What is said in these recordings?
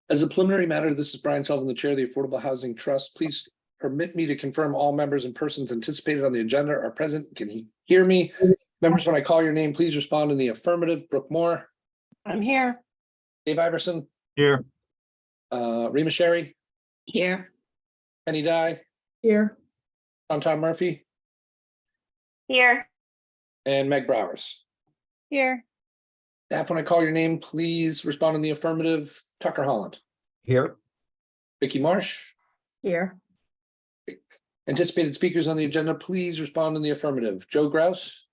As a preliminary matter, this is Brian Sullivan, the Chair of the Affordable Housing Trust. Please permit me to confirm all members and persons anticipated on the agenda are present. Can you hear me? Members, when I call your name, please respond in the affirmative. Brooke Moore, I'm here. Dave Iverson, Here. Rima Sherry, Here. Penny Dye, Here. Tom Murphy, Here. and Meg Browers. Here. Staff, when I call your name, please respond in the affirmative. Tucker Holland, Here. Vicky Marsh. Here. Anticipated speakers on the agenda, please respond in the affirmative. Joe Grouse.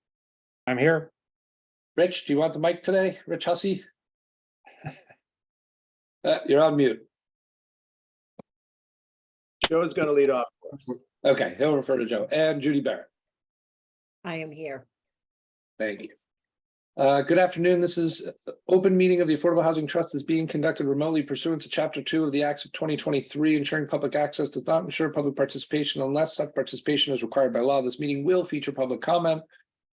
I'm here. Rich, do you want the mic today? Rich Hussey? You're on mute. Joe's going to lead off for us. Okay, he'll refer to Joe. And Judy Barrett. I am here. Thank you. Good afternoon. This is open meeting of the Affordable Housing Trust is being conducted remotely pursuant to Chapter 2 of the Acts of 2023. Ensuring public access does not ensure public participation unless such participation is required by law. This meeting will feature public comment.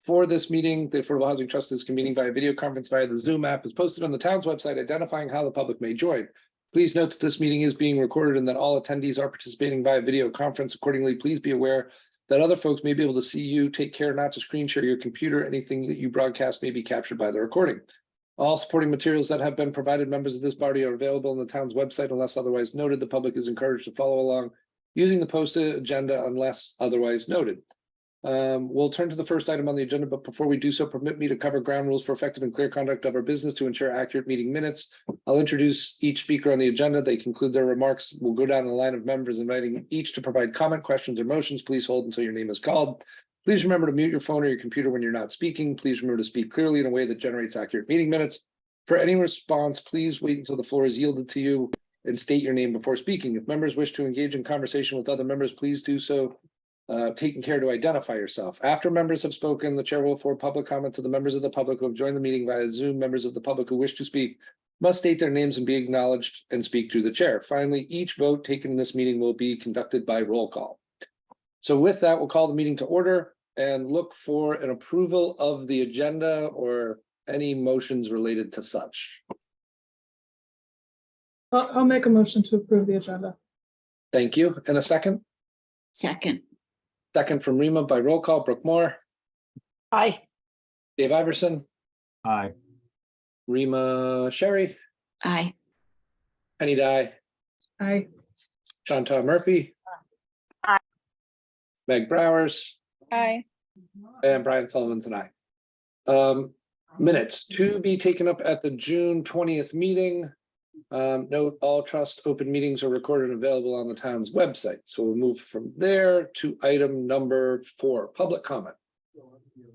For this meeting, the Affordable Housing Trust is convening via video conference via the Zoom app is posted on the town's website identifying how the public may join. Please note that this meeting is being recorded and that all attendees are participating via video conference. Accordingly, please be aware that other folks may be able to see you. Take care not to screen share your computer. Anything that you broadcast may be captured by the recording. All supporting materials that have been provided members of this body are available on the town's website unless otherwise noted. The public is encouraged to follow along using the posted agenda unless otherwise noted. We'll turn to the first item on the agenda, but before we do so, permit me to cover ground rules for effective and clear conduct of our business to ensure accurate meeting minutes. I'll introduce each speaker on the agenda. They conclude their remarks. We'll go down the line of members, inviting each to provide comment, questions, or motions. Please hold until your name is called. Please remember to mute your phone or your computer when you're not speaking. Please remember to speak clearly in a way that generates accurate meeting minutes. For any response, please wait until the floor is yielded to you and state your name before speaking. If members wish to engage in conversation with other members, please do so. Taking care to identify yourself. After members have spoken, the chair will afford public comment to the members of the public who have joined the meeting via Zoom. Members of the public who wish to speak must state their names and be acknowledged and speak through the chair. Finally, each vote taken in this meeting will be conducted by roll call. So with that, we'll call the meeting to order and look for an approval of the agenda or any motions related to such. I'll make a motion to approve the agenda. Thank you. And a second? Second. Second from Rima by roll call. Brooke Moore, Aye. Dave Iverson, Aye. Rima Sherry, Aye. Penny Dye, Aye. Tom Murphy. Aye. Meg Browers Aye. and Brian Sullivan tonight. Minutes to be taken up at the June 20th meeting. Note all trust open meetings are recorded and available on the town's website. So we'll move from there to item number 4, public comment.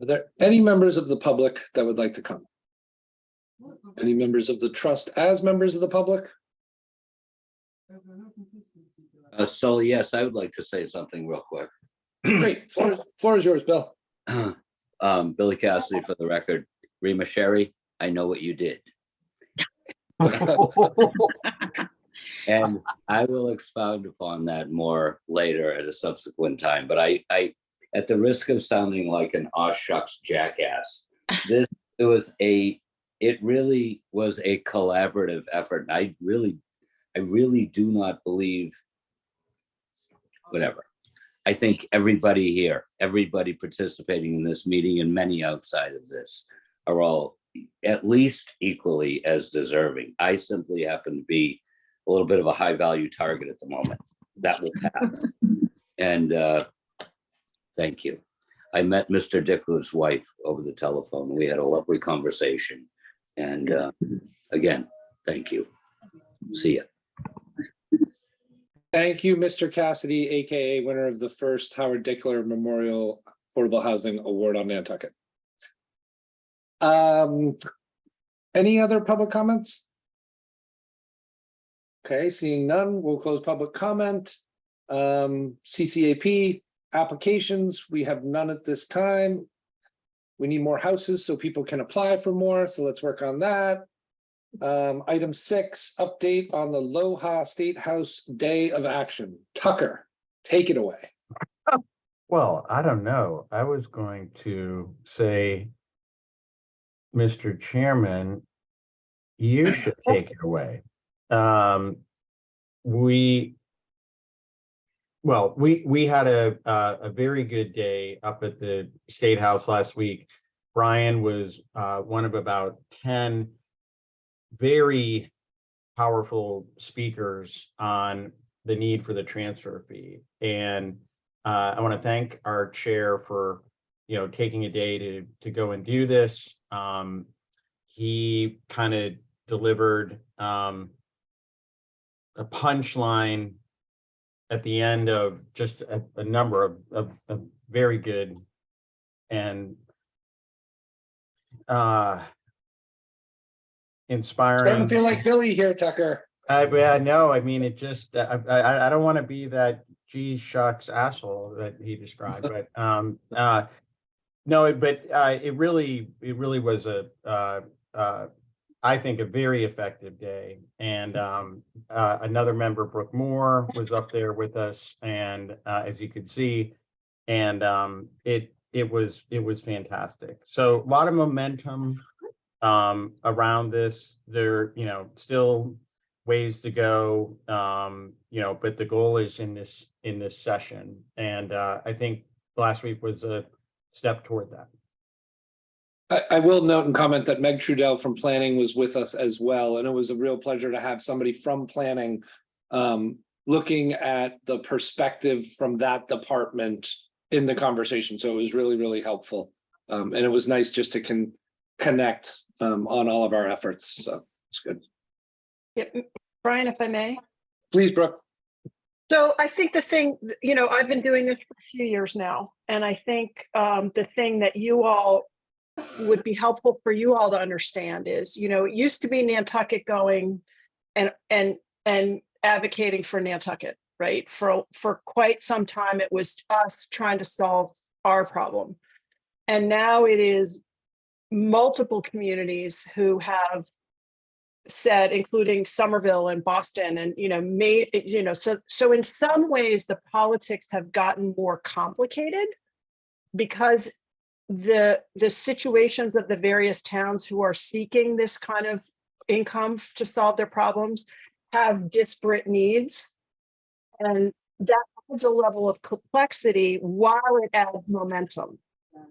Are there any members of the public that would like to comment? Any members of the trust as members of the public? So yes, I would like to say something real quick. Great, floor is yours, Bill. Billy Cassidy for the record. Rima Sherry, I know what you did. And I will expound upon that more later at a subsequent time. But I at the risk of sounding like an aw shucks jackass, it really was a collaborative effort. I really do not believe, whatever. I think everybody here, everybody participating in this meeting and many outside of this are all at least equally as deserving. I simply happen to be a little bit of a high value target at the moment. That will happen. And thank you. I met Mr. Dickler's wife over the telephone. We had a lovely conversation. And again, thank you. See ya. Thank you, Mr. Cassidy, AKA winner of the first Howard Dickler Memorial Affordable Housing Award on Nantucket. Any other public comments? Okay, seeing none, we'll close public comment. CCAP applications, we have none at this time. We need more houses so people can apply for more, so let's work on that. Item 6, update on the Loha State House Day of Action. Tucker, take it away. Well, I don't know. I was going to say, Mr. Chairman, you should take it away. we had a very good day up at the State House last week. Brian was one of about 10 very powerful speakers on the need for the transfer fee. And I want to thank our chair for, taking a day to go and do this. He kind of delivered a punchline at the end of just a number of very good and inspiring. Starting to feel like Billy here, Tucker. Yeah, no, I mean, it just, I don't want to be that gee shucks asshole that he described, but no, but it really was I think a very effective day. And another member, Brooke Moore, was up there with us, and as you could see, and it was fantastic. So a lot of momentum around this. There, still ways to go, but the goal is in this session, and I think last week was a step toward that. I will note and comment that Meg Trudell from planning was with us as well, and it was a real pleasure to have somebody from planning looking at the perspective from that department in the conversation. So it was really, really helpful, and it was nice just to connect on all of our efforts. So it's good. Yeah, Brian, if I may. Please, Brooke. So I think the thing, I've been doing this for a few years now, and I think the thing that you all would be helpful for you all to understand is, it used to be Nantucket going and advocating for Nantucket, right? For quite some time, it was us trying to solve our problem. And now it is multiple communities who have said, including Somerville and Boston, and so in some ways the politics have gotten more complicated because the situations of the various towns who are seeking this kind of income to solve their problems have disparate needs, and that adds a level of complexity while it adds momentum.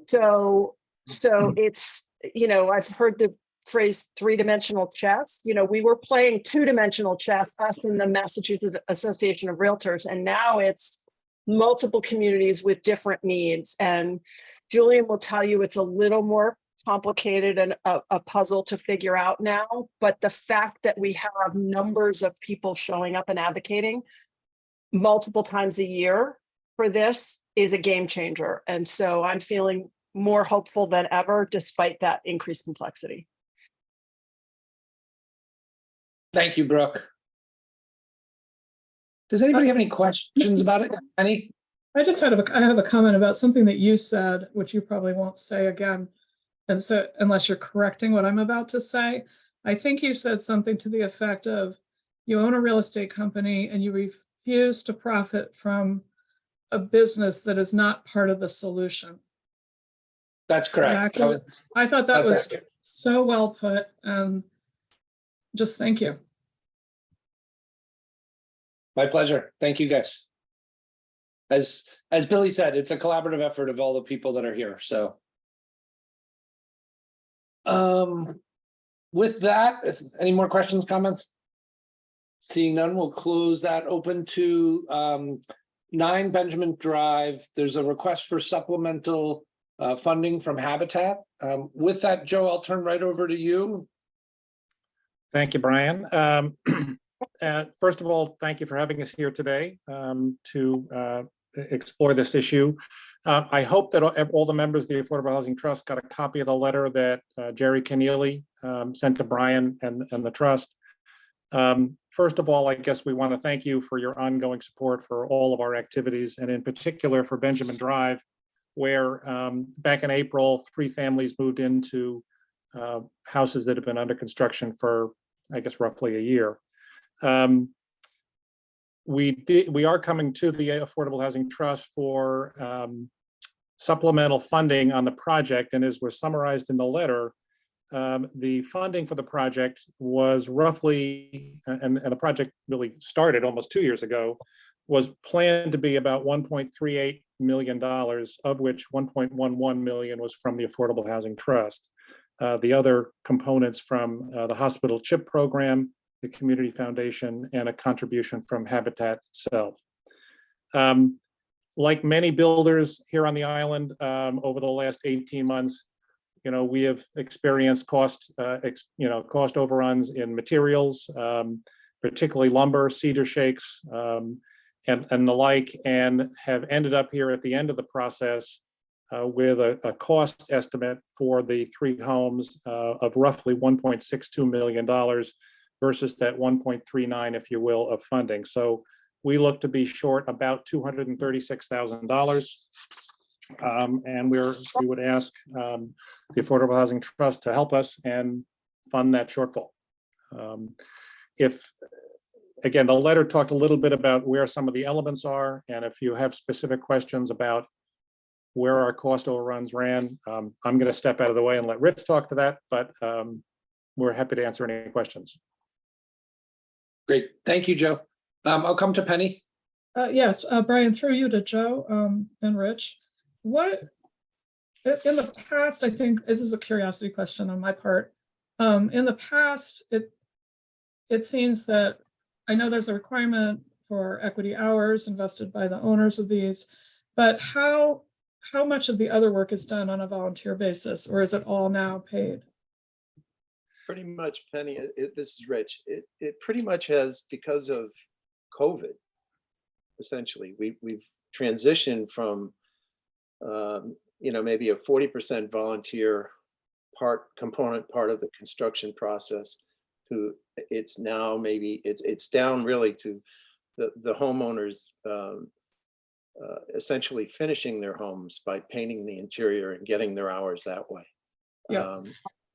So it's, I've heard the phrase three-dimensional chess. We were playing two-dimensional chess, us in the Massachusetts Association of Realtors, and now it's multiple communities with different needs. And Julian will tell you it's a little more complicated and a puzzle to figure out now, but the fact that we have numbers of people showing up and advocating multiple times a year for this is a game changer. And so I'm feeling more hopeful than ever, despite that increased complexity. Thank you, Brooke. Does anybody have any questions about it? Any? I have a comment about something that you said, which you probably won't say again. And so unless you're correcting what I'm about to say, I think you said something to the effect of you own a real estate company and you refuse to profit from a business that is not part of the solution. That's correct. I thought that was accurate. so well put. Just thank you. My pleasure. Thank you, guys. As Billy said, it's a collaborative effort of all the people that are here. So with that, any more questions, comments? Seeing none, we'll close that. Open to 9 Benjamin Drive. There's a request for supplemental funding from Habitat. With that, Joe, I'll turn right over to you. Thank you, Brian. First of all, thank you for having us here today to explore this issue. I hope that all the members of the Affordable Housing Trust got a copy of the letter that Jerry Keneally sent to Brian and the Trust. First of all, I guess we want to thank you for your ongoing support for all of our activities, and in particular for Benjamin Drive, where back in April, 3 families moved into houses that have been under construction for, I guess, roughly a year. We are coming to the Affordable Housing Trust for supplemental funding on the project, and as was summarized in the letter, the funding for the project was roughly, and the project really started almost 2 years ago, was planned to be about $1.38 million, of which 1.11 million was from the Affordable Housing Trust. The other components from the hospital CHIP program, the Community Foundation, and a contribution from Habitat itself. Like many builders here on the island, over the last 18 months, we have experienced cost overruns in materials, particularly lumber, cedar shakes, and the like, and have ended up here at the end of the process with a cost estimate for the 3 homes of roughly $1.62 million versus that 1.39, if you will, of funding. So we look to be short about $236,000. And we would ask the Affordable Housing Trust to help us and fund that shortfall. Again, the letter talked a little bit about where some of the elements are, and if you have specific questions about where our cost overruns ran, I'm going to step out of the way and let Rich talk to that, but we're happy to answer any questions. Great. Thank you, Joe. I'll come to Penny. Yes, Brian, through you to Joe and Rich. What, in the past, I think this is a curiosity question on my part. In the past, it seems that I know there's a requirement for equity hours invested by the owners of these, but how much of the other work is done on a volunteer basis, or is it all now paid? Pretty much, Penny, this is Rich. It pretty much has, because of COVID, essentially, we've transitioned from, maybe a 40% volunteer component part of the construction process to it's now maybe it's down really to the homeowners essentially finishing their homes by painting the interior and getting their hours that way. Yeah.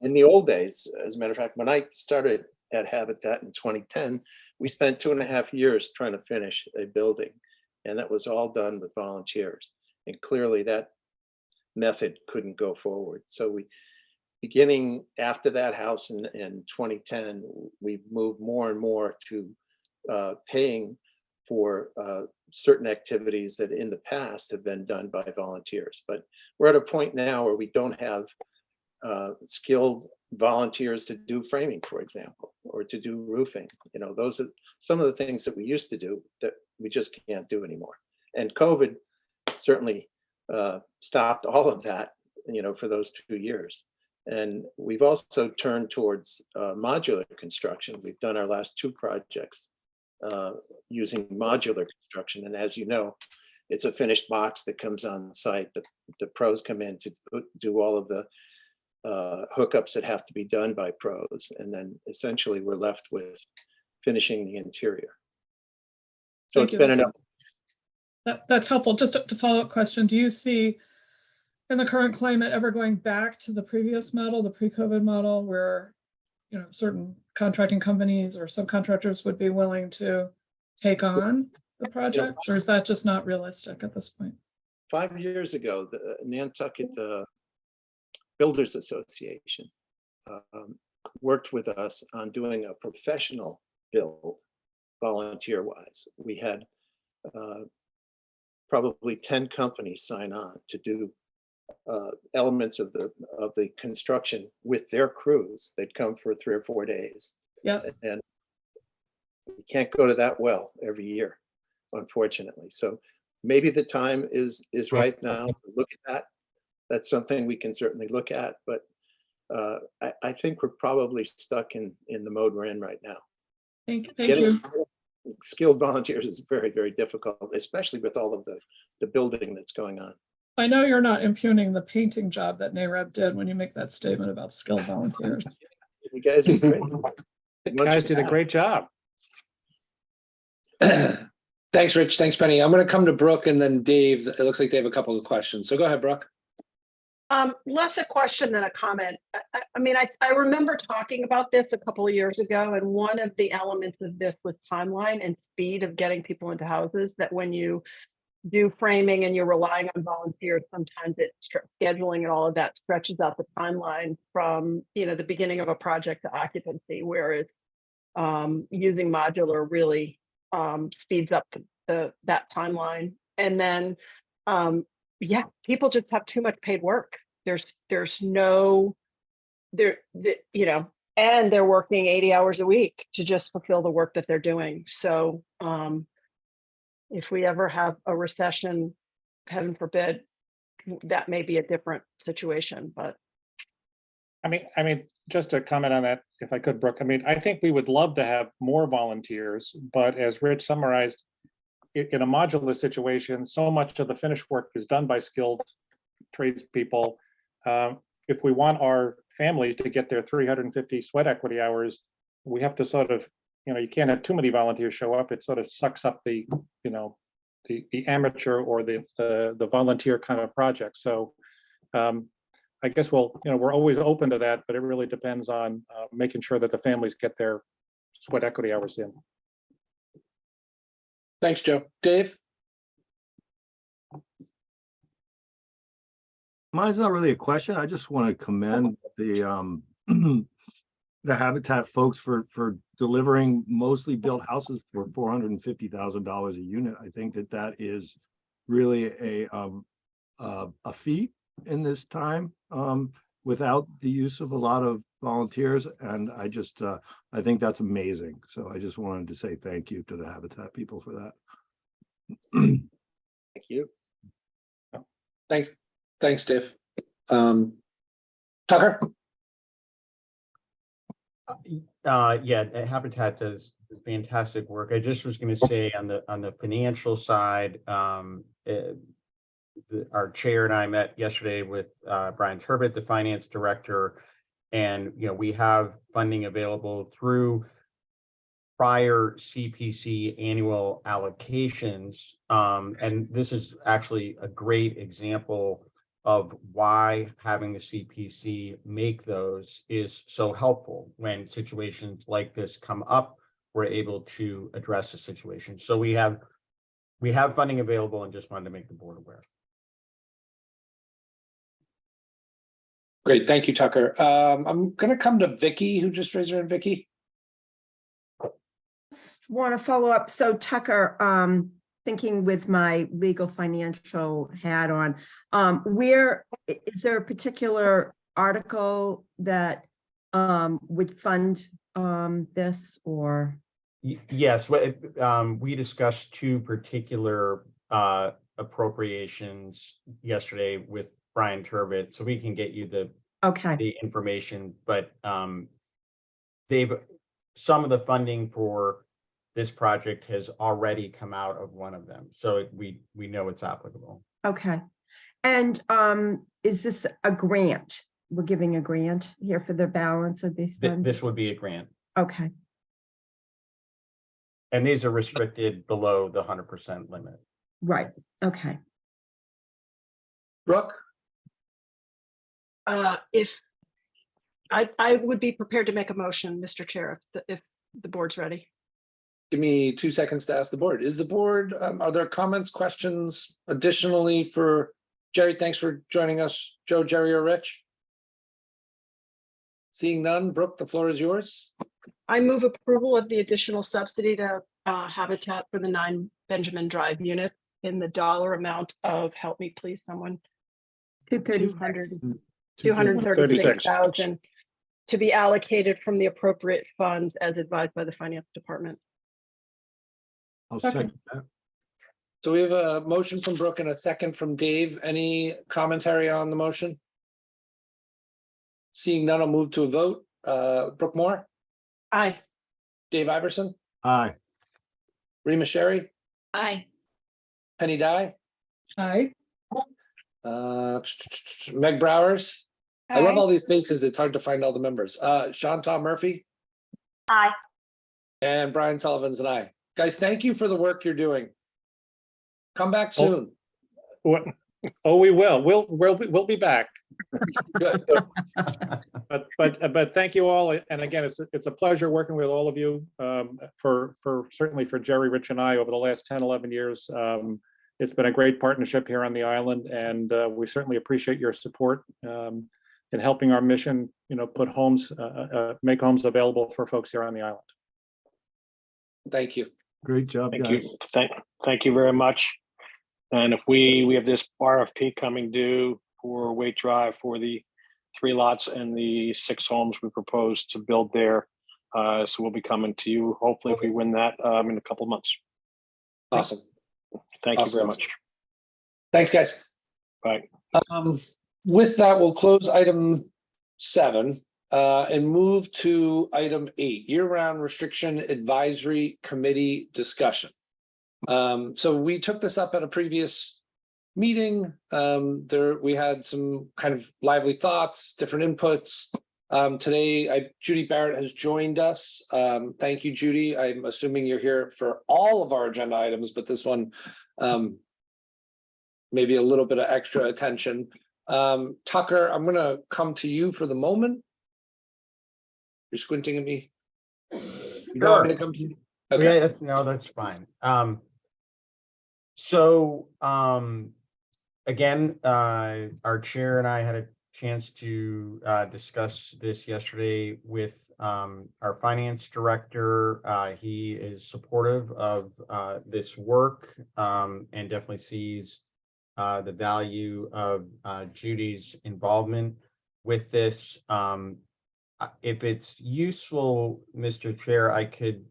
In the old days, as a matter of fact, when I started at Habitat in 2010, we spent 2.5 years trying to finish a building, and that was all done with volunteers. And clearly that method couldn't go forward. So beginning after that house in 2010, we moved more and more to paying for certain activities that in the past have been done by volunteers. But we're at a point now where we don't have skilled volunteers to do framing, for example, or to do roofing. Those are some of the things that we used to do that we just can't do anymore. And COVID certainly stopped all of that, for those 2 years. And we've also turned towards modular construction. We've done our last 2 projects using modular construction. And as you know, it's a finished box that comes on site. The pros come in to do all of the hookups that have to be done by pros. And then essentially we're left with finishing the interior. So Thank it's been enough. That's helpful. Just to follow up question, do you see in the current climate ever going back to the previous model, the pre-COVID model, where certain contracting companies or subcontractors would be willing to take on the projects, or is that just not realistic at this point? 5 years ago, the Nantucket Builders Association worked with us on doing a professional build, volunteer-wise. We had probably 10 companies sign on to do elements of the construction with their crews. They'd come for 3 or 4 days. Yeah. And you can't go to that well every year, unfortunately. So maybe the time is right now to look at that. That's something we can certainly look at, but I think we're probably stuck in the mode we're in right now. Thank Getting you. skilled volunteers is very, very difficult, especially with all of the building that's going on. I know you're not impugning the painting job that NAREB did when you make that statement about skilled volunteers. You guys are great. The guys did a great job. Thanks, Rich. Thanks, Penny. I'm going to come to Brooke and then Dave. It looks like they have a couple of questions. So go ahead, Brooke. Less a question than a comment. I remember talking about this a couple of years ago, and one of the elements of this was timeline and speed of getting people into houses, that when you do framing and you're relying on volunteers, sometimes scheduling and all of that stretches out the timeline from, the beginning of a project to occupancy, whereas using modular really speeds up that timeline. And then, yeah, people just have too much paid work. There's no, and they're working 80 hours a week to just fulfill the work that they're doing. So if we ever have a recession, heaven forbid, that may be a different situation, but. I mean, just to comment on that, if I could, Brooke, I mean, I think we would love to have more volunteers, but as Rich summarized, in a modular situation, so much of the finished work is done by skilled tradespeople. If we want our families to get their 350 sweat equity hours, we have to sort of, you can't have too many volunteers show up. It sort of sucks up the amateur or the volunteer kind of project. So I guess we're always open to that, but it really depends on making sure that the families get their sweat equity hours in. Thanks, Joe. Dave? Mine's not really a question. I just want to commend the the Habitat folks for delivering mostly built houses for $450,000 a unit. I think that is really a feat in this time without the use of a lot of volunteers, and I think that's amazing. So I just wanted to say thank you to the Habitat people for that. Thank you. Thanks, Dave. Tucker? Yeah, Habitat does fantastic work. I just was going to say on the financial side, our chair and I met yesterday with Brian Turbot, the finance director, and we have funding available through prior CPC annual allocations, and this is actually a great example of why having the CPC make those is so helpful. When situations like this come up, we're able to address the situation. So we have funding available, and just wanted to make the board aware. Great, thank you, Tucker. I'm gonna come to Vicky, who just raised her hand. Vicky? Just want to follow up. So Tucker, thinking with my legal financial hat on, where is there a particular article that would fund this, or? Yes, we discussed two particular appropriations yesterday with Brian Turbot, so we can get you the information, but some of the funding for this project has already come out of one of them, so we know it's applicable. Okay, and is this a grant? We're giving a grant here for the balance of these funds? This would be a grant. Okay. And these are restricted below the 100% limit. Right, okay. Brooke? If I would be prepared to make a motion, Mr. Chair, if the board's ready. Give me 2 seconds to ask the board. Is the board, are there comments, questions additionally for Jerry? Thanks for joining us, Joe, Jerry, or Rich. Seeing none, Brooke, the floor is yours. I move approval of the additional subsidy to Habitat for the 9 Benjamin Drive unit in the dollar amount of, help me please, someone. 236,000 to be allocated from the appropriate funds as advised by the finance department. I'll second that. So we have a motion from Brooke and a second from Dave. Any commentary on the motion? Seeing none, I'll move to a vote. Brooke Moore? Aye. Dave Iverson? Aye. Rima Sherry? Aye. Penny Dye? Aye. Meg Browers? I love all these faces. It's hard to find all the members. Chantal Murphy? Aye. And Brian Sullivan's an aye. Guys, thank you for the work you're doing. Come back soon. Oh, we will. We'll be back. Good. But thank you all. And again, it's a pleasure working with all of you, certainly for Jerry, Rich, and I over the last 10, 11 years. It's been a great partnership here on the island, and we certainly appreciate your support in helping our mission, put homes, make homes available for folks here on the island. Thank you. Great job, Thank guys. you. Thank you very much. And if we have this RFP coming due for Waite Drive for the 3 lots and the 6 homes we propose to build there. So we'll be coming to you, hopefully if we win that in a couple of months. Awesome. Thank you very Awesome. much. Thanks, guys. Bye. With that, we'll close item 7 and move to item 8, year-round restriction advisory committee discussion. So we took this up at a previous meeting. We had some kind of lively thoughts, different inputs. Today, Judy Barrett has joined us. Thank you, Judy. I'm assuming you're here for all of our agenda items, but this one, maybe a little bit of extra attention. Tucker, I'm going to come to you for the moment. You're squinting at me. You don't want me to come to you? Okay. Yeah, no, that's fine. Again, our chair and I had a chance to discuss this yesterday with our finance director. He is supportive of this work and definitely sees the value of Judy's involvement with this. If it's useful, Mr. Chair, I could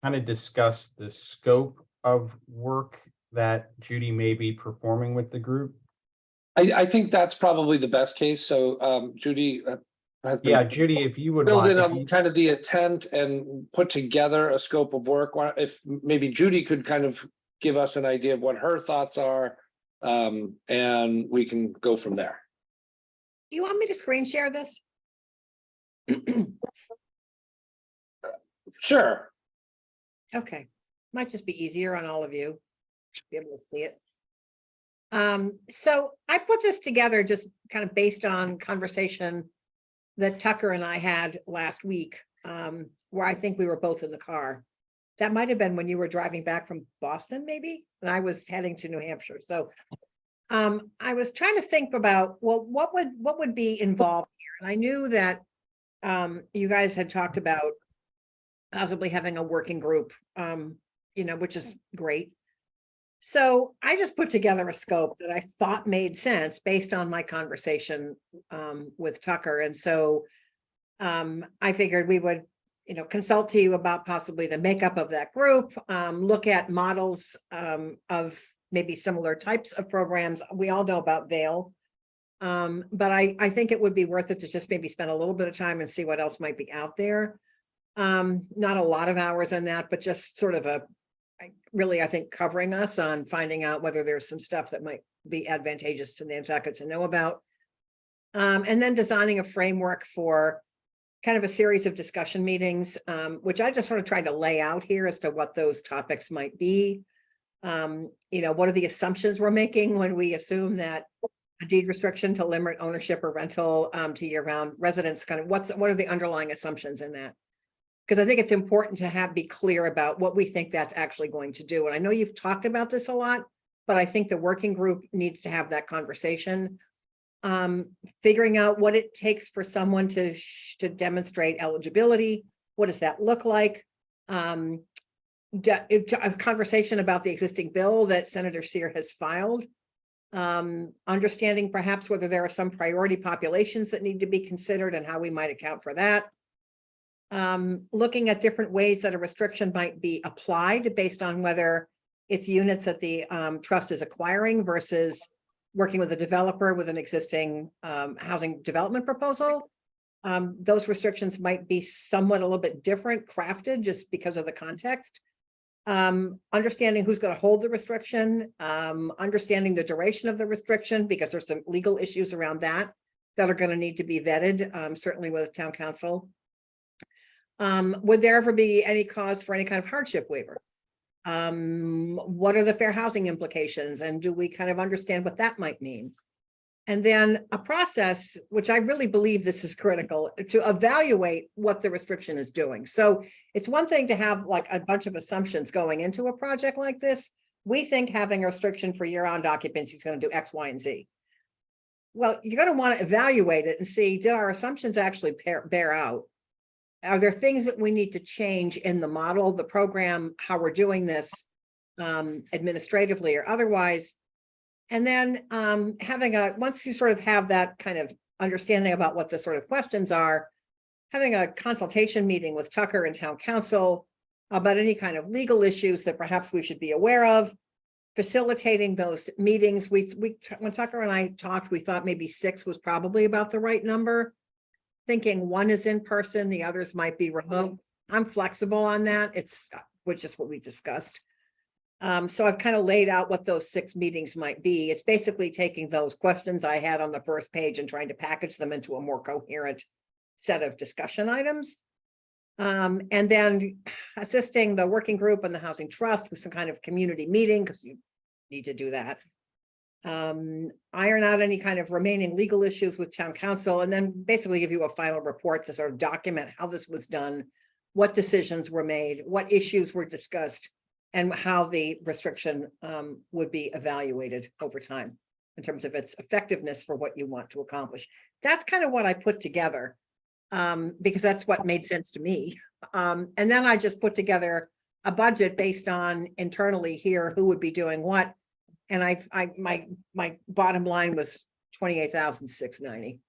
kind of discuss the scope of work that Judy may be performing with the group. I think that's probably the best case. So Judy has been. Yeah, Judy, if you would Build in mind, kind of the intent and put together a scope of work. If maybe Judy could kind of give us an idea of what her thoughts are, and we can go from there. Do you want me to screen share this? Sure. Okay, might just be easier on all of you to be able to see it. So I put this together just kind of based on conversation that Tucker and I had last week, where I think we were both in the car. That might have been when you were driving back from Boston, maybe, and I was heading to New Hampshire. So I was trying to think about, well, what would be involved here? And I knew that you guys had talked about possibly having a working group, which is great. So I just put together a scope that I thought made sense based on my conversation with Tucker. And so I figured we would, consult to you about possibly the makeup of that group, look at models of maybe similar types of programs. We all know about Vail. But I think it would be worth it to just maybe spend a little bit of time and see what else might be out there. Not a lot of hours on that, but just sort of I think covering us on finding out whether there's some stuff that might be advantageous to Nantucket to know about. And then designing a framework for kind of a series of discussion meetings, which I just sort of tried to lay out here as to what those topics might be. What are the assumptions we're making when we assume that a deed restriction to limit ownership or rental to year-round residents, kind of what are the underlying assumptions in that? Because I think it's important to be clear about what we think that's actually going to do. And I know you've talked about this a lot, but I think the working group needs to have that conversation. Figuring out what it takes for someone to demonstrate eligibility. What does that look like? A conversation about the existing bill that Senator Sear has filed. Understanding perhaps whether there are some priority populations that need to be considered and how we might account for that. Looking at different ways that a restriction might be applied based on whether it's units that the trust is acquiring versus working with a developer with an existing housing development proposal. Those restrictions might be somewhat a little bit different crafted just because of the context. Understanding who's going to hold the restriction, understanding the duration of the restriction, because there's some legal issues around that are going to need to be vetted, certainly with town council. Would there ever be any cause for any kind of hardship waiver? What are the fair housing implications? And do we kind of understand what that might mean? And then a process, which I really believe this is critical, to evaluate what the restriction is doing. So it's one thing to have like a bunch of assumptions going into a project like this, we think having a restriction for year-round occupancy is going to do X, Y, and Z. Well, you're going to want to evaluate it and see, did our assumptions actually bear out? Are there things that we need to change in the model, the program, how we're doing this administratively or otherwise? And then once you sort of have that kind of understanding about what the sort of questions are, having a consultation meeting with Tucker and town council about any kind of legal issues that perhaps we should be aware of, facilitating those meetings. When Tucker and I talked, we thought maybe 6 was probably about the right number. Thinking 1 is in person, the others might be remote. I'm flexible on that. It's which is what we discussed. So I've kind of laid out what those 6 meetings might be. It's basically taking those questions I had on the first page and trying to package them into a more coherent set of discussion items. And then assisting the working group and the housing trust with some kind of community meeting, because you need to do that. Iron out any kind of remaining legal issues with town council, and then basically give you a final report to sort of document how this was done, what decisions were made, what issues were discussed, and how the restriction would be evaluated over time in terms of its effectiveness for what you want to accomplish. That's kind of what I put together. Because that's what made sense to me. And then I just put together a budget based on internally here who would be doing what. And my bottom line was 28,690.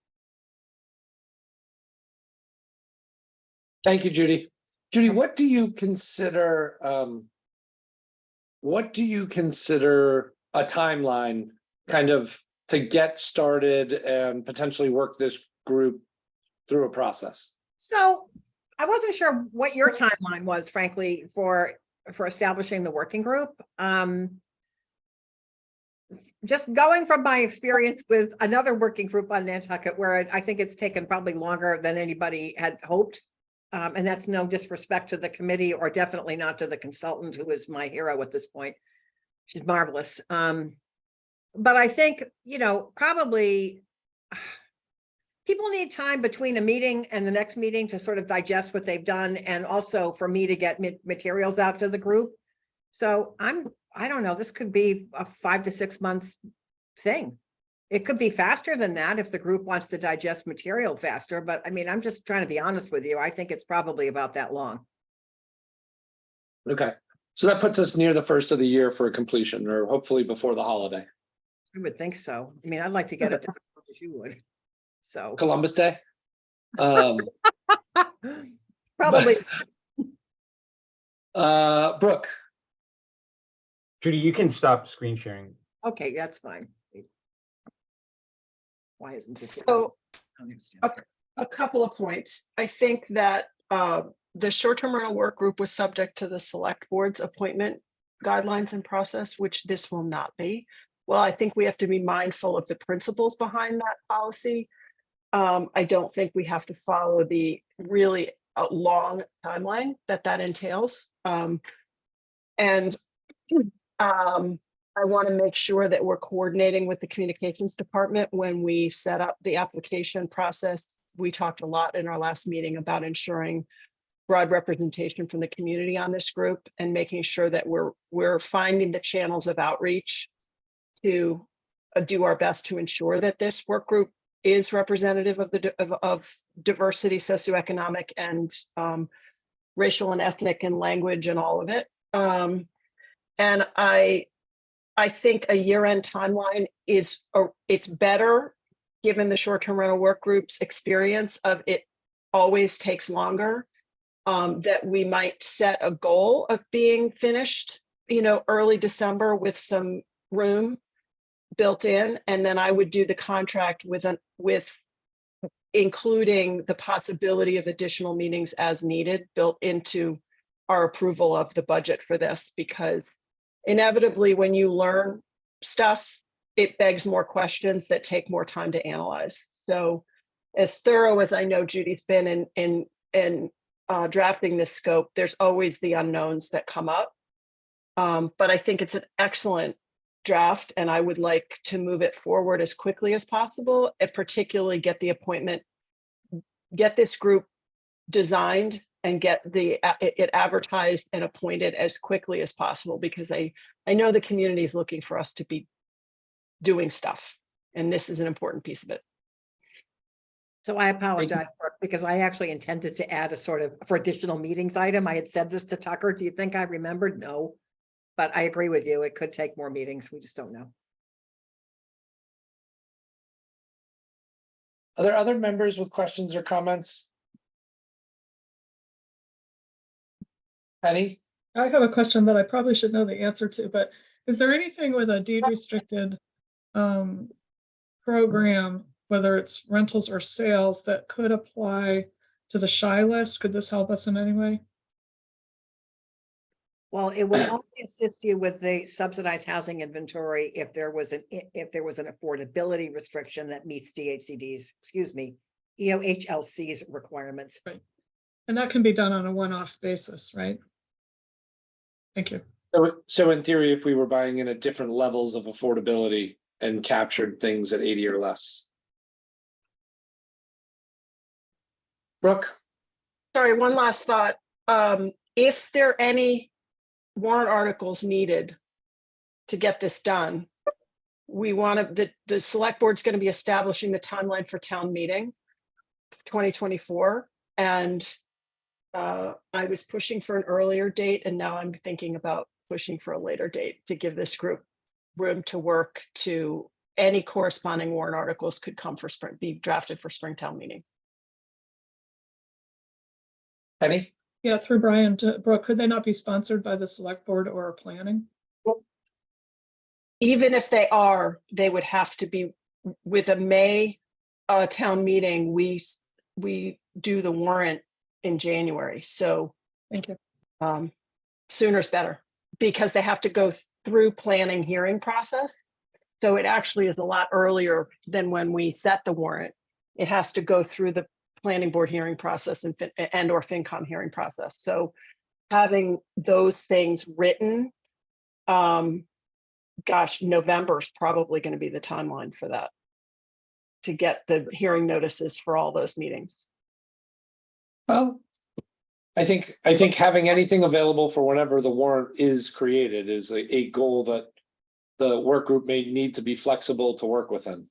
Thank you, Judy. Judy, what do you consider a timeline kind of to get started and potentially work this group through a process? So I wasn't sure what your timeline was, frankly, for establishing the working group. Just going from my experience with another working group on Nantucket, where I think it's taken probably longer than anybody had hoped. And that's no disrespect to the committee, or definitely not to the consultant who is my hero at this point. She's marvelous. But I think, probably people need time between a meeting and the next meeting to sort of digest what they've done, and also for me to get materials out to the group. So I don't know, this could be a 5 to 6 months thing. It could be faster than that if the group wants to digest material faster, but I mean, I'm just trying to be honest with you. I think it's probably about that long. Okay, so that puts us near the first of the year for completion, or hopefully before the holiday. I would think so. I mean, I'd like to get it done as much as you would. So Columbus Day. probably. Brooke. Judy, you can stop screen sharing. Okay, that's fine. Why isn't this? So a couple of points. I think that the short-term rental work group was subject to the select board's appointment guidelines and process, which this will not be. Well, I think we have to be mindful of the principles behind that policy. I don't think we have to follow the really long timeline that entails. I want to make sure that we're coordinating with the communications department when we set up the application process. We talked a lot in our last meeting about ensuring broad representation from the community on this group, and making sure that we're finding the channels of outreach to do our best to ensure that this work group is representative of diversity, socioeconomic, and racial and ethnic and language and all of it. And I think a year-end timeline it's better, given the short-term rental work group's experience of it always takes longer, that we might set a goal of being finished, early December with some room built in. And then I would do the contract with including the possibility of additional meetings as needed built into our approval of the budget for this, because inevitably when you learn stuff, it begs more questions that take more time to analyze. So as thorough as I know Judy's been in drafting this scope, there's always the unknowns that come up. But I think it's an excellent draft, and I would like to move it forward as quickly as possible, and particularly get this group designed and get it advertised and appointed as quickly as possible, because I know the community is looking for us to be doing stuff, and this is an important piece of it. So I apologize, Brooke, because I actually intended to add a sort of for additional meetings item. I had said this to Tucker. Do you think I remembered? No. But I agree with you. It could take more meetings. We just don't know. Are there other members with questions or comments? Penny? I have a question that I probably should know the answer to, but is there anything with a deed restricted program, whether it's rentals or sales, that could apply to the SHI list? Could this help us in any way? Well, it would only assist you with the subsidized housing inventory if there was an affordability restriction that meets DHCD's, EOHLC's requirements. And that can be done on a one-off basis, right? Thank you. So in theory, if we were buying in at different levels of affordability and captured things at 80 or less. Brooke? Sorry, one last thought. If there are any warrant articles needed to get this done, we want to, the select board's going to be establishing the timeline for town meeting 2024. And I was pushing for an earlier date, and now I'm thinking about pushing for a later date to give this group room to work to any corresponding warrant articles could come for spring, be drafted for Springtown meeting. Penny? Yeah, through Brian to Brooke, could they not be sponsored by the select board or planning? Even if they are, they would have to be with a May town meeting. We do the warrant in January. So Thank you. Sooner's better, because they have to go through planning hearing process. So it actually is a lot earlier than when we set the warrant. It has to go through the planning board hearing process and or FinCom hearing process. So having those things written, gosh, November is probably going to be the timeline for that, to get the hearing notices for all those meetings. Well, I think having anything available for whenever the warrant is created is a goal that the work group may need to be flexible to work within.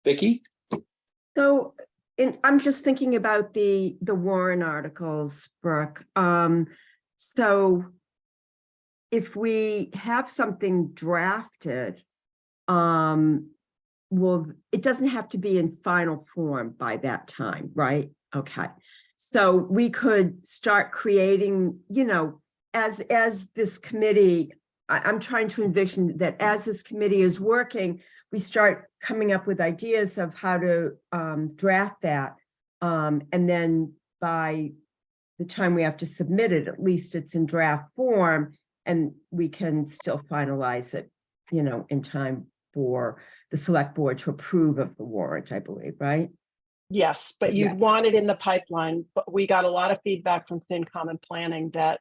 Vicky? So I'm just thinking about the warrant articles, Brooke. So if we have something drafted, well, it doesn't have to be in final form by that time, right? Okay. So we could start creating, as this committee, I'm trying to envision that as this committee is working, we start coming up with ideas of how to draft that. And then by the time we have to submit it, at least it's in draft form, and we can still finalize it, in time for the select board to approve of the warrant, I believe, right? Yes, but you'd want it in the pipeline. But we got a lot of feedback from FinCom and planning that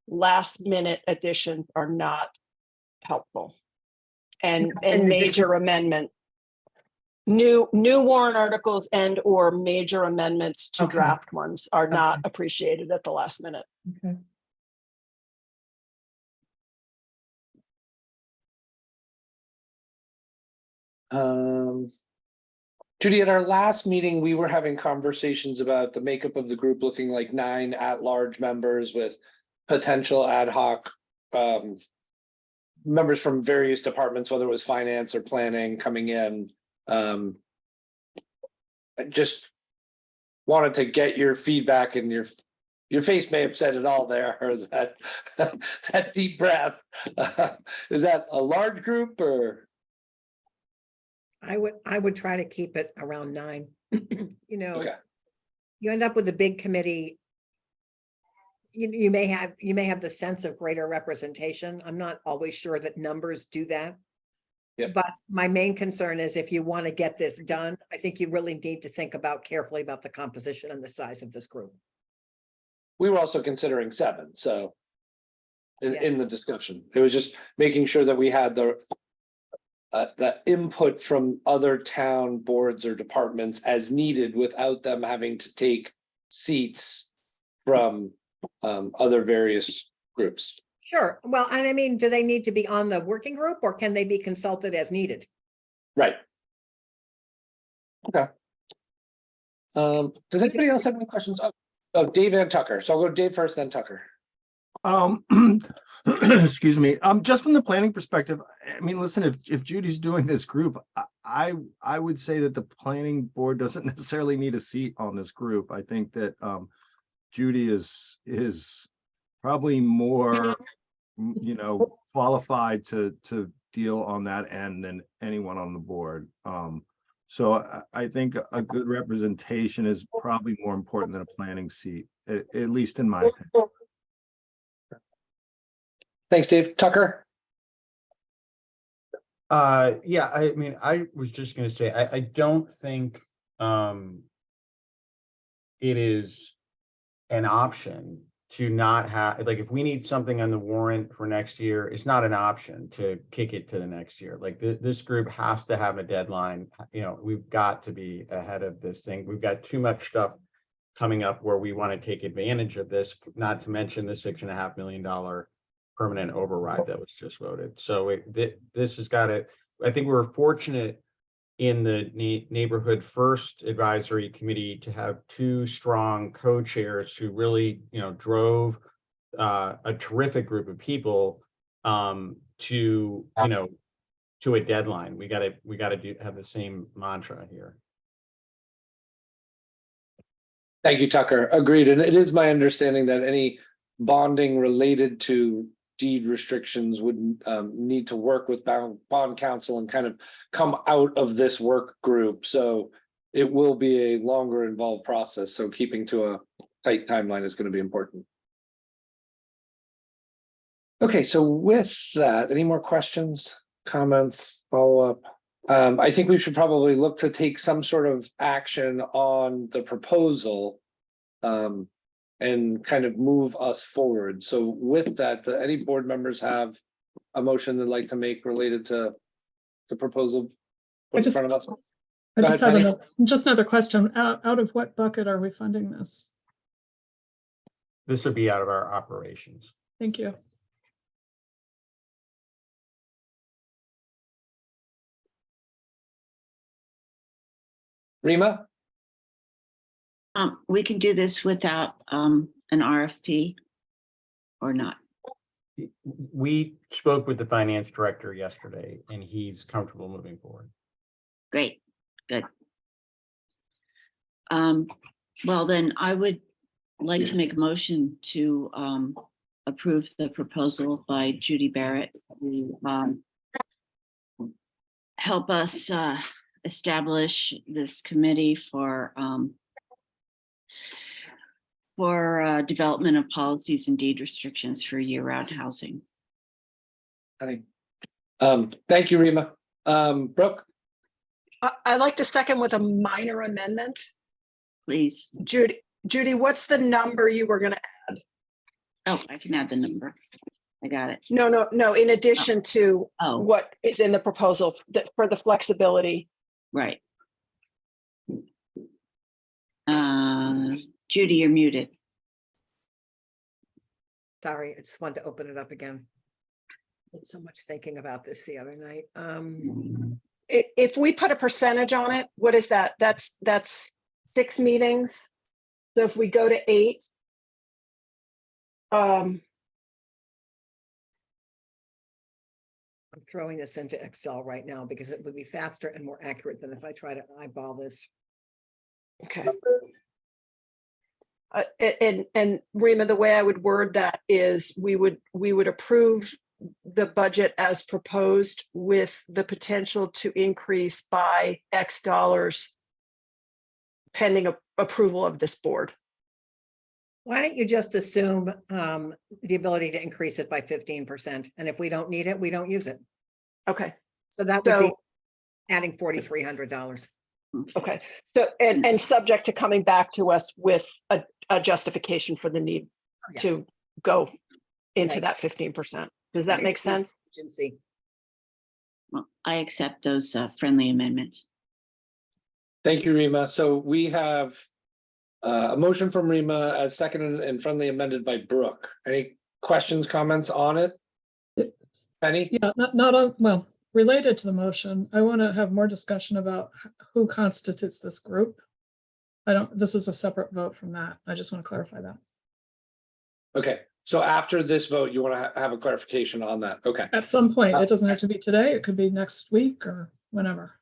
last minute additions are not helpful. And major amendment, new warrant articles and or major amendments to draft ones are not appreciated at the last minute. Okay. Judy, at our last meeting, we were having conversations about the makeup of the group looking like 9 at-large members with potential ad hoc members from various departments, whether it was finance or planning coming in. I just wanted to get your feedback, and your face may have said it all there, or that deep breath. Is that a large group or? I would try to keep it around 9. Okay. You end up with a big committee. You may have the sense of greater representation. I'm not always sure that numbers do that. Yep. But my main concern is if you want to get this done, I think you really need to think carefully about the composition and the size of this group. We were also considering 7, so in the discussion, it was just making sure that we had the input from other town boards or departments as needed without them having to take seats from other various groups. Sure. Well, and I mean, do they need to be on the working group or can they be consulted as needed? Right. Okay. Does anybody else have any questions? Oh, Dave and Tucker. So I'll go Dave first, then Tucker. Excuse me, just from the planning perspective, I mean, listen, if Judy's doing this group, I would say that the planning board doesn't necessarily need a seat on this group. I think that Judy is probably more, qualified to deal on that end than anyone on the board. So I think a good representation is probably more important than a planning seat, at least in my opinion. Thanks, Dave. Tucker? Yeah, I mean, I was just gonna say, I don't think it is an option to not have, like, if we need something on the warrant for next year, it's not an option to kick it to the next year. Like, this group has to have a deadline. We've got to be ahead of this thing. We've got too much stuff coming up where we want to take advantage of this, not to mention the $6.5 million permanent override that was just voted. So this has got to, I think we're fortunate in the neighborhood first advisory committee to have two strong co-chairs who really, drove a terrific group of people to a deadline. We got to have the same mantra here. Thank you, Tucker. Agreed. And it is my understanding that any bonding related to deed restrictions would need to work with bond counsel and kind of come out of this work group. So it will be a longer involved process. So keeping to a tight timeline is going to be important. Okay, so with that, any more questions, comments, follow-up? I think we should probably look to take some sort of action on the proposal and kind of move us forward. So with that, do any board members have a motion they'd like to make related to the proposal put in front of us? I Go just ahead, have another question. Out of what bucket are we funding this? This would be out of our operations. Thank you. Rima? We can do this without an RFP or not. We spoke with the finance director yesterday and he's comfortable moving forward. Great, good. Well, then I would like to make a motion to approve the proposal by Judy Barrett to help us establish this committee for development of policies and deed restrictions for year-round housing. Thank you, Rima. Brooke? I'd like to second with a minor amendment. Please. Judy, what's the number you were going to add? Oh, I can add the number. I got it. No, in addition to Oh, what is in the proposal for the flexibility. right. Judy, you're muted. Sorry, I just wanted to open it up again. Did so much thinking about this the other night. If we put a percentage on it, what is that? That's 6 meetings. So if we go to 8, I'm throwing this into Excel right now because it would be faster and more accurate than if I try to eyeball this. okay. And Rima, the way I would word that is we would approve the budget as proposed with the potential to increase by X dollars pending approval of this board. Why don't you just assume the ability to increase it by 15%? And if we don't need it, we don't use it. Okay. So that would be adding $4,300. Okay. So, and subject to coming back to us with a justification for the need to go into Right. that 15%. Does that make sense? Agency. Well, I accept those friendly amendments. Thank you, Rima. So we have a motion from Rima as seconded and friendly amended by Brooke. Any questions, comments on it? Penny? Yeah, not on, well, related to the motion, I want to have more discussion about who constitutes this group. This is a separate vote from that. I just want to clarify that. Okay, so after this vote, you want to have a clarification on that? Okay. At some point, it doesn't have to be today. It could be next week or whenever.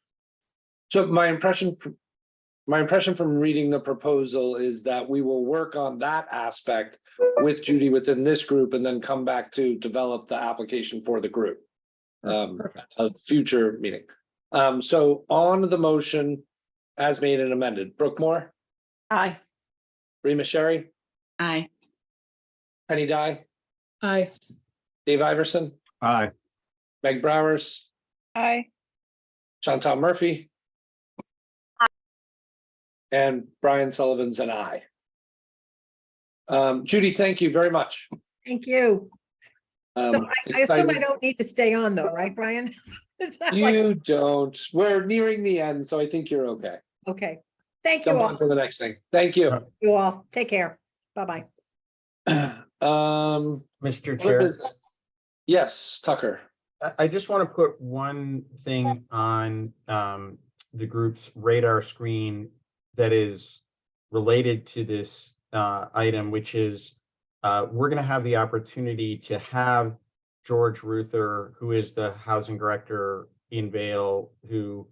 So my impression from reading the proposal is that we will work on that aspect with Judy within this group and then come back to develop the application for the group. Perfect. A future meeting. So on the motion as made and amended, Brooke Moore, Aye. Rima Sherry, Aye. Penny Dye, Aye. Dave Iverson, Aye. Meg Bowers, Aye. Chantal Murphy. And Brian Sullivan's an aye. Judy, thank you very much. Thank you. So I assume I excited- don't need to stay on though, right, Brian? Is that like- You don't. We're nearing the end, so I think you're okay. Okay, thank you Jump all. on to the next thing. Thank you. You all, take care. Bye-bye. Mr. what Chair. is- Yes, Tucker. I just want to put one thing on the group's radar screen that is related to this item, which is we're going to have the opportunity to have George Ruther, who is the housing director in Vail, who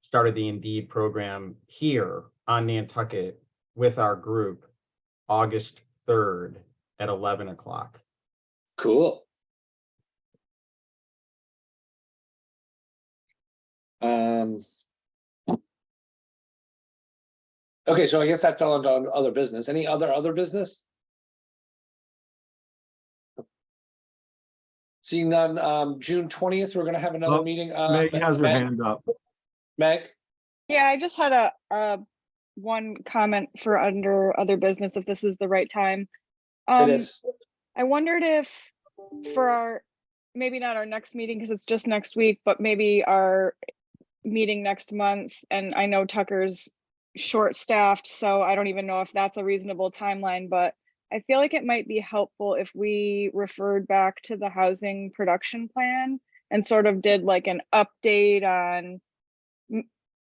started the Indeed program here on Nantucket with our group August 3rd at 11 o'clock. Cool. Okay, so I guess that fell into other business. Any other business? Seeing none, June 20th, we're gonna have another Oh, meeting. Meg has her Meg? hand up. Meg? Yeah, I just had a one comment for under other business, if this is the right time. It is. I wondered if for our, maybe not our next meeting, because it's just next week, but maybe our meeting next month, and I know Tucker's short-staffed, so I don't even know if that's a reasonable timeline, but I feel like it might be helpful if we referred back to the housing production plan and sort of did like an update on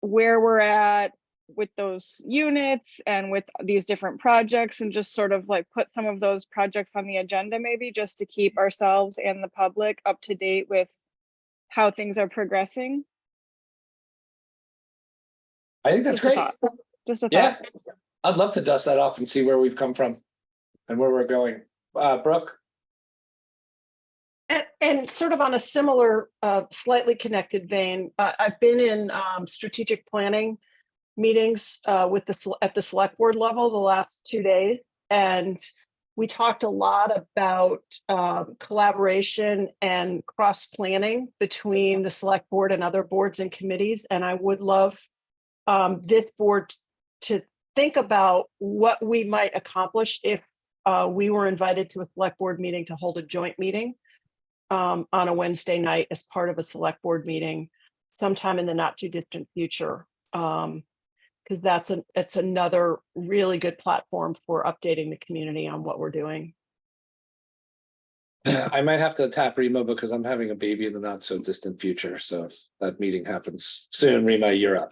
where we're at with those units and with these different projects, and just sort of like put some of those projects on the agenda, maybe just to keep ourselves and the public up to date with how things are progressing. I think that's Just a great. thought. Just a Yeah, thought. I'd love to dust that off and see where we've come from and where we're going. Brooke? And sort of on a similar, slightly connected vein, I've been in strategic planning meetings with at the select board level the last 2 days. And we talked a lot about collaboration and cross planning between the select board and other boards and committees. And I would love this board to think about what we might accomplish if we were invited to a select board meeting to hold a joint meeting on a Wednesday night as part of a select board meeting sometime in the not too distant future. Because it's another really good platform for updating the community on what we're doing. I might have to tap Rima because I'm having a baby in the not so distant future. So if that meeting happens soon, Rima, you're up.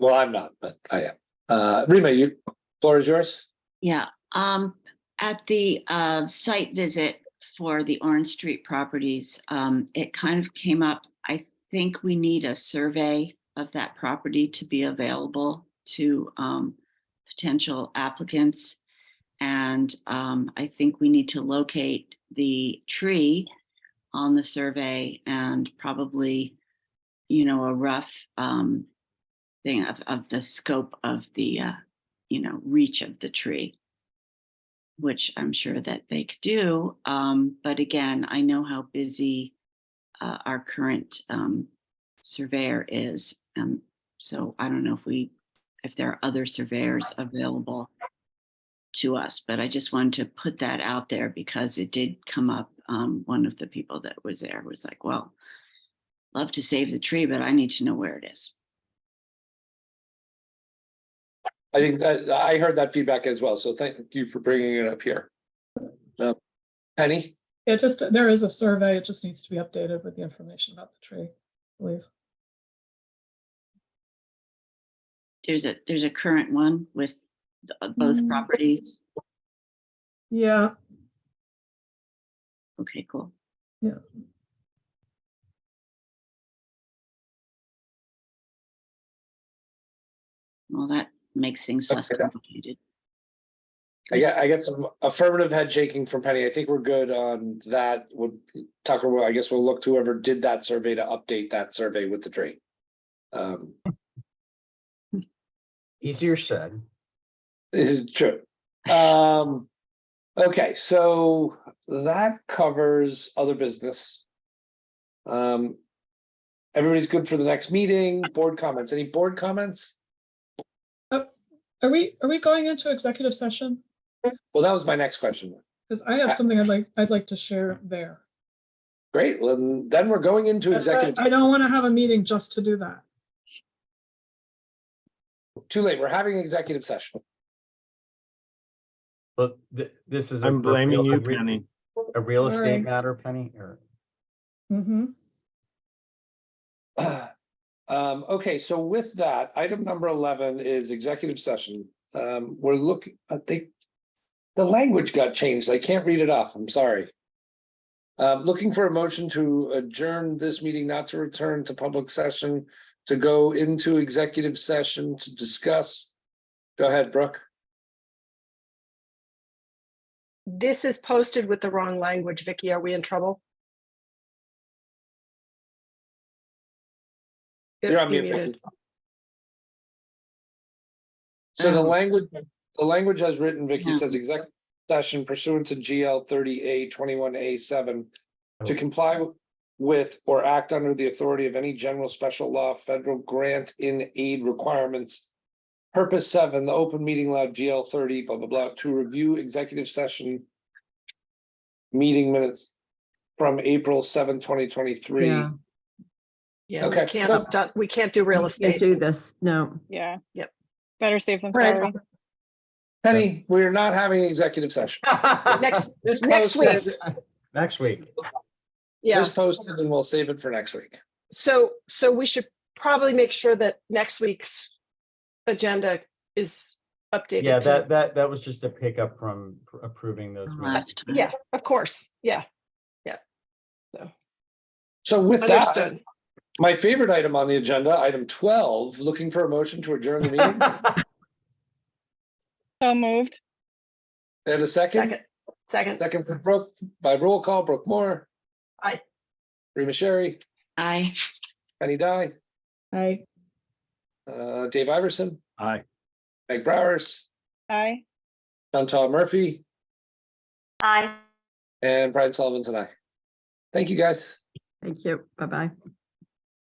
Well, I'm not, but I am. Rima, floor is yours. Yeah, at the site visit for the Orange Street properties, it kind of came up. I think we need a survey of that property to be available to potential applicants. And I think we need to locate the tree on the survey and probably, a rough thing of the scope of the, reach of the tree, which I'm sure that they could do. But again, I know how busy our current surveyor is. So I don't know if there are other surveyors available to us, but I just wanted to put that out there because it did come up. One of the people that was there was like, well, love to save the tree, but I need to know where it is. I think that I heard that feedback as well, so thank you for bringing it up here. Penny? It just, there is a survey, it just needs to be updated with the information about the tree, I believe. There's a current one with both Mm. properties. Yeah, Okay, cool. yeah. Well, that makes things less Okay. complicated. I get some affirmative head shaking from Penny. I think we're good on that. Would Tucker, well, I guess we'll look to whoever did that survey to update that survey with the tree. Easier said. Is true. Okay, so that covers other business. Everybody's good for the next meeting. Board comments. Any board comments? Are we going into executive session? Well, that was my next question. Because I have something I'd like to share there. Great, well, then we're going into executive. I don't want to have a meeting just to do that. Too late. We're having executive session. But this is. I'm blaming you, Penny. A real estate Sorry. matter, Penny, or? Mm-hmm. Okay, so with that, item number 11 is executive session. We're looking, I think the language got changed. I can't read it off. I'm sorry. Looking for a motion to adjourn this meeting, not to return to public session, to go into executive session to discuss. Go ahead, Brooke. This is posted with the wrong language. Vicky, are we in trouble? You're on You're mute, muted. Vicky. So the language as written, Vicky, Yeah. says executive session pursuant to GL 30A 21A7 to comply with or act under the authority of any general special law, federal grant in aid requirements. Purpose 7, the open meeting law GL 30, blah, blah, blah, to review executive session meeting minutes from April 7, 2023. Yeah. Yeah, Okay. we can't do real Can't estate. do this, no. Yeah. Yep. Better safe than Right. sorry. Penny, we're not having executive session. Next This next week. posted- Next week. Yeah, This posted and we'll save it for next week. so we should probably make sure that next week's agenda is updated. Yeah, to- that was just a pickup from approving those. minutes. Last time. Yeah, of course. Yeah, So with that, understood. my favorite item on the agenda, item 12, looking for a motion to adjourn the meeting. So moved. And a second, Second. for Brooke, by roll call, Brooke Moore. Aye. Rima Sherry, Aye. Penny Dye, I. Dave Iverson, Aye. Meg Browers, Aye. Chantal Murphy, Aye. and Brian Sullivan's and I. Thank you, guys. Thank you. Bye-bye.